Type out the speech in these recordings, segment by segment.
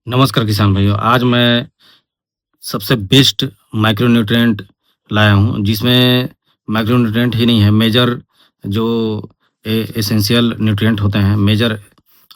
नमस्कार किसान भाइयों, आज मैं सबसे बेस्ट माइक्रोन्यूट्रिएंट लाया हूँ, जिसमें माइक्रोन्यूट्रिएंट ही नहीं है, मेजर जो एसेंशियल न्यूट्रिएंट होते हैं, मेजर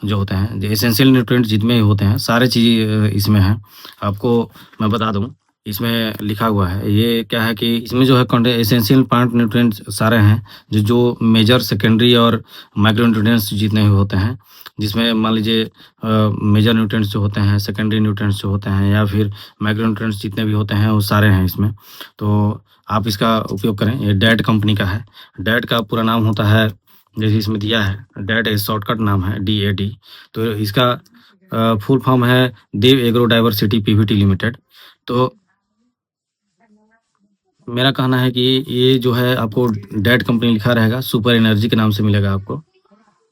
जो होते हैं, जो एसेंशियल न्यूट्रिएंट जितने भी होते हैं, सारे चीज़ इसमें हैं। आपको मैं बता दूँ, इसमें लिखा हुआ है, ये क्या है कि इसमें जो है कंटे एसेंशियल प्लांट न्यूट्रिएंट्स सारे हैं, जो मेजर, सेकेंडरी और माइक्रोन्यूट्रिएंट्स जितने भी होते हैं, जिसमें मान लीजिए मेजर न्यूट्रिएंट्स जो होते हैं, सेकेंडरी न्यूट्रिएंट्स जो होते हैं या फिर माइक्रोन्यूट्रिएंट्स जितने भी होते हैं वो सारे हैं इसमें। तो आप इसका उपयोग करें, ये डैट कंपनी का है। डैट का पूरा नाम होता है, जैसे इसमें दिया है, डैट एक शॉर्टकट नाम है DAD। तो इसका फुल फॉर्म है देव एग्रो डाइवर्सिटी पीवीटी लिमिटेड। तो मेरा कहना है कि ये जो है आपको डैट कंपनी लिखा रहेगा, सुपर एनर्जी के नाम से मिलेगा आपको।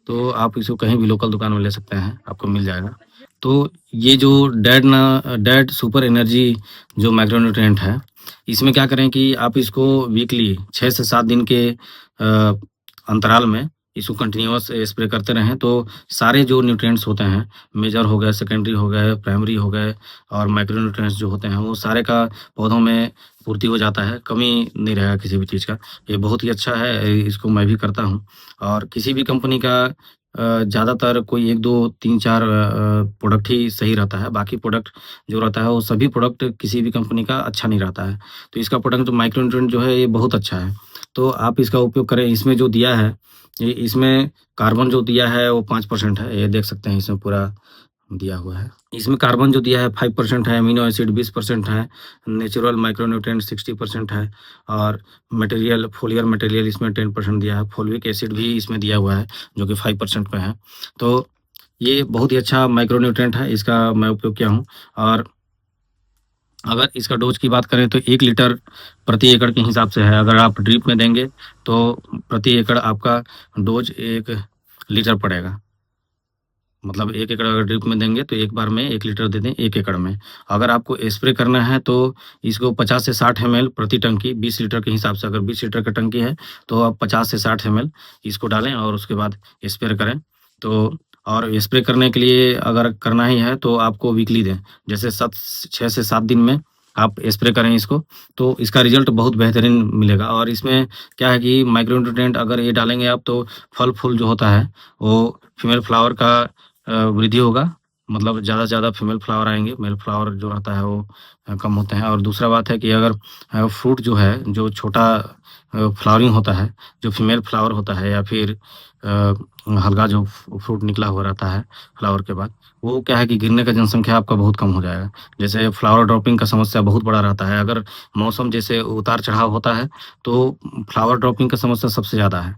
तो आप इसको कहीं भी लोकल दुकान में ले सकते हैं, आपको मिल जाएगा। तो ये जो डैड सुपर एनर्जी जो माइक्रोन्यूट्रिएंट है, इसमें क्या करें कि आप इसको वीकली 6 से 7 दिन के अंतराल में इसको कंटिन्यूअस स्प्रे करते रहें, तो सारे जो न्यूट्रिएंट्स होते हैं, मेजर हो गए, सेकेंडरी हो गए, प्राइमरी हो गए और माइक्रोन्यूट्रिएंट्स जो होते हैं, वो सारे का पौधों में पूर्ति हो जाता है, कमी नहीं रहेगा किसी भी चीज़ का। ये बहुत ही अच्छा है, इसको मैं भी करता हूँ। और किसी भी कंपनी का ज़्यादातर कोई 1, 2, 3, 4 प्रोडक्ट ही सही रहता है, बाकी प्रोडक्ट जो रहता है वो सभी प्रोडक्ट किसी भी कंपनी का अच्छा नहीं रहता है। तो इसका प्रोडक्ट माइक्रोन्यूट्रिएंट जो है ये बहुत अच्छा है, तो आप इसका उपयोग करें। इसमें जो दिया है, ये इसमें कार्बन जो दिया है वो 5% है, ये देख सकते हैं इसमें पूरा दिया हुआ है। इसमें कार्बन जो दिया है 5% है, अमीनो एसिड 20% है, नेचुरल माइक्रोन्यूट्रिएंट 60% है और मटेरियल फोलियर मटेरियल इसमें 10% दिया है। फोलिक एसिड भी इसमें दिया हुआ है, जो कि 5% पे है। तो ये बहुत ही अच्छा माइक्रोन्यूट्रिएंट है, इसका मैं उपयोग किया हूँ। और अगर इसका डोज़ की बात करें तो 1 लीटर प्रति एकड़ के हिसाब से है। अगर आप ड्रिप में देंगे तो प्रति एकड़ आपका डोज़ 1 लीटर पड़ेगा। मतलब 1 एकड़ अगर ड्रिप में देंगे तो एक बार में 1 लीटर दे दें 1 एकड़ में। अगर आपको स्प्रे करना है तो इसको 50 से 60 एमएल प्रति टंकी, 20 लीटर के हिसाब से, अगर 20 लीटर का टंकी है तो आप 50 से 60 एमएल इसको डालें और उसके बाद स्प्रे करें। तो और स्प्रे करने के लिए अगर करना ही है तो आपको वीकली दें। जैसे 6 से 7 दिन में आप स्प्रे करें इसको, तो इसका रिज़ल्ट बहुत बेहतरीन मिलेगा। और इसमें क्या है कि माइक्रोन्यूट्रिएंट अगर ये डालेंगे आप तो फल-फूल जो होता है, वो फीमेल फ्लावर का वृद्धि होगा, मतलब ज़्यादा से ज़्यादा फीमेल फ्लावर आएँगे, मेल फ्लावर जो रहता है वो कम होते हैं। और दूसरा बात है कि अगर फ्रूट जो है, जो छोटा फ्लावरिंग होता है, जो फीमेल फ्लावर होता है या फिर हल्का जो फ्रूट निकला हुआ रहता है फ्लावर के बाद, वो क्या है कि गिरने का जनसंख्या आपका बहुत कम हो जाएगा। जैसे फ्लावर ड्रॉपिंग का समस्या बहुत बड़ा रहता है, अगर मौसम जैसे उतार-चढ़ाव होता है, तो फ्लावर ड्रॉपिंग का समस्या सबसे ज़्यादा है।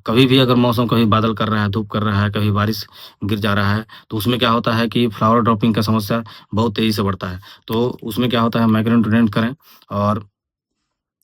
कभी भी अगर मौसम कभी बादल कर रहा है, धूप कर रहा है, कभी बारिश गिर जा रहा है, तो उसमें क्या होता है कि फ्लावर ड्रॉपिंग का समस्या बहुत तेज़ी से बढ़ता है। तो उसमें क्या होता है, माइक्रोन्यूट्रिएंट करें। और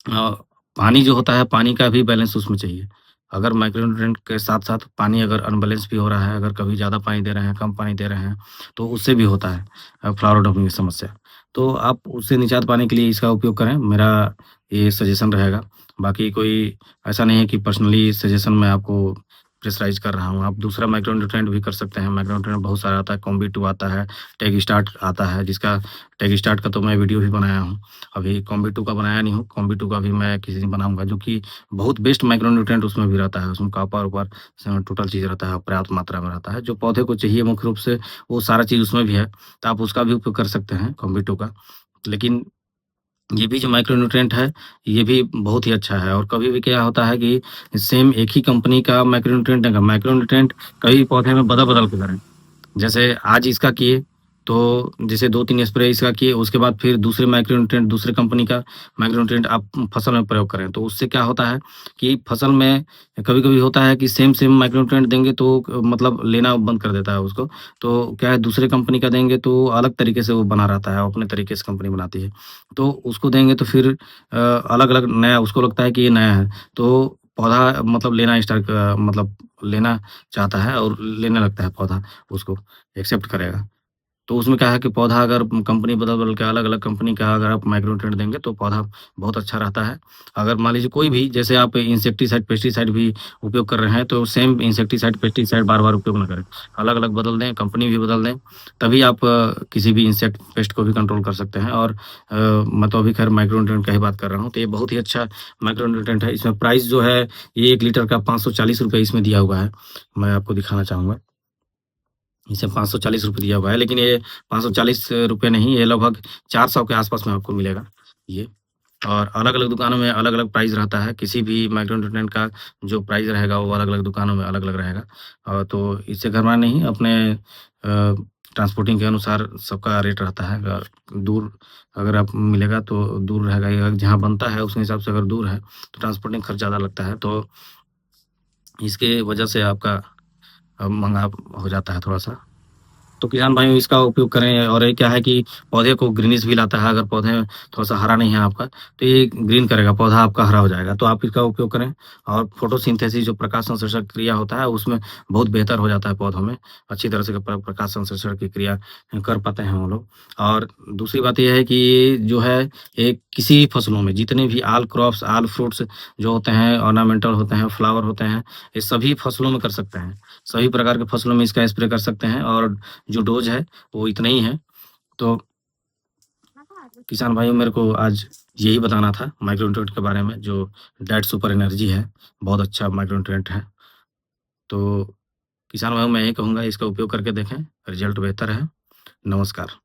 अ, पानी जो होता है, पानी का भी बैलेंस उसमें चाहिए। अगर माइक्रोन्यूट्रिएंट के साथ-साथ पानी अगर अनबैलेंस भी हो रहा है, अगर कभी ज़्यादा पानी दे रहे हैं, कम पानी दे रहे हैं, तो उससे भी होता है फ्लावर ड्रॉपिंग की समस्या। तो आप उससे निजात पाने के लिए इसका उपयोग करें, मेरा ये सजेशन रहेगा। बाकी कोई ऐसा नहीं है कि पर्सनली सजेशन मैं आपको प्रेशराइज़ कर रहा हूँ। आप दूसरा माइक्रोन्यूट्रिएंट भी कर सकते हैं, माइक्रोन्यूट्रिएंट बहुत सारा आता है, कॉम्बी 2 आता है, टेग स्टार्ट आता है, जिसका टेग स्टार्ट का तो मैं वीडियो भी बनाया हूँ। अभी कॉम्बी 2 का बनाया नहीं हूँ, कॉम्बी 2 का भी मैं किसी दिन बनाऊँगा, जो कि बहुत बेस्ट माइक्रोन्यूट्रिएंट उसमें भी रहता है। उसमें कॉपर-वॉपर टोटल चीज़ रहता है, पर्याप्त मात्रा में रहता है। जो पौधे को चाहिए मुख्य रूप से, वो सारा चीज़ उसमें भी है, तो आप उसका भी उपयोग कर सकते हैं, कॉम्बी 2 का। लेकिन ये भी जो माइक्रोन्यूट्रिएंट है, ये भी बहुत ही अच्छा है। और कभी भी क्या होता है कि सेम एक ही कंपनी का माइक्रोन्यूट्रिएंट कई पौधे में बदल-बदल के करें। जैसे आज इसका किए, तो जैसे 2-3 स्प्रे इसका किए, उसके बाद फिर दूसरे माइक्रोन्यूट्रिएंट दूसरे कंपनी का माइक्रोन्यूट्रिएंट आप फसल में प्रयोग करें। तो उससे क्या होता है कि फसल में कभी-कभी होता है कि सेम माइक्रोन्यूट्रिएंट देंगे तो मतलब लेना बंद कर देता है उसको। तो क्या है, दूसरे कंपनी का देंगे तो अलग तरीके से वो बना रहता है, अपने तरीके से कंपनी बनाती है। तो उसको देंगे तो फिर अलग-अलग नया उसको लगता है कि ये नया है, तो पौधा मतलब लेना स्टार्ट मतलब लेना चाहता है और लेने लगता है पौधा, उसको एक्सेप्ट करेगा। तो उसमें क्या है कि पौधा अगर कंपनी बदल-बदल के अलग-अलग कंपनी का अगर आप माइक्रो न्यूट्रिएंट देंगे तो पौधा बहुत अच्छा रहता है। अगर मान लीजिए कोई भी जैसे आप इंसेक्टिसाइड, पेस्टिसाइड भी उपयोग कर रहे हैं तो सेम इंसेक्टिसाइड, पेस्टिसाइड बार-बार उपयोग ना करें। अलग-अलग बदल दें, कंपनी भी बदल दें, तभी आप किसी भी इंसेक्ट, पेस्ट को भी कंट्रोल कर सकते हैं। और मैं तो अभी खैर माइक्रो न्यूट्रिएंट का ही बात कर रहा हूँ, तो ये बहुत ही अच्छा माइक्रो न्यूट्रिएंट है। इसमें प्राइस जो है ये 1 लीटर का ₹540 इसमें दिया हुआ है। मैं आपको दिखाना चाहूँगा। इसे ₹540 दिया हुआ है, लेकिन ये ₹540 नहीं, ये लगभग 400 के आस-पास में आपको मिलेगा ये। और अलग-अलग दुकानों में अलग-अलग प्राइस रहता है, किसी भी माइक्रो न्यूट्रिएंट का जो प्राइस रहेगा, वो अलग-अलग दुकानों में अलग-अलग रहेगा। तो इससे घबराना नहीं, अपने ट्रांसपोर्टिंग के अनुसार सबका रेट रहता है। अगर दूर अगर आप मिलेगा तो दूर रहेगा, या जहाँ बनता है उसके हिसाब से अगर दूर है, तो ट्रांसपोर्टिंग खर्च ज़्यादा लगता है, तो इसके वजह से आपका महँगा हो जाता है थोड़ा-सा। तो किसान भाइयों इसका उपयोग करें। और ये क्या है कि पौधे को ग्रीनिश भी लाता है। अगर पौधे थोड़ा-सा हरा नहीं है आपका, तो ये ग्रीन करेगा, पौधा आपका हरा हो जाएगा। तो आप इसका उपयोग करें। और फोटोसिंथेसिस जो प्रकाश संश्लेषण क्रिया होता है, उसमें बहुत बेहतर हो जाता है पौधों में। अच्छी तरह से प्रकाश संश्लेषण की क्रिया कर पाते हैं वो लोग। और दूसरी बात ये है कि ये जो है, ये किसी भी फसलों में जितने भी ऑल क्रॉप्स, ऑल फ्रूट्स जो होते हैं, ऑर्नामेंटल होते हैं, फ्लावर होते हैं, ये सभी फसलों में कर सकते हैं। सभी प्रकार के फसलों में इसका स्प्रे कर सकते हैं। और जो डोज़ है, वो इतना ही है। तो किसान भाइयों, मेरे को आज यही बताना था माइक्रो न्यूट्रिएंट के बारे में, जो डाइट सुपर एनर्जी है, बहुत अच्छा माइक्रो न्यूट्रिएंट है। तो किसान भाइयों, मैं यही कहूँगा इसका उपयोग करके देखें, रिज़ल्ट बेहतर है। नमस्कार।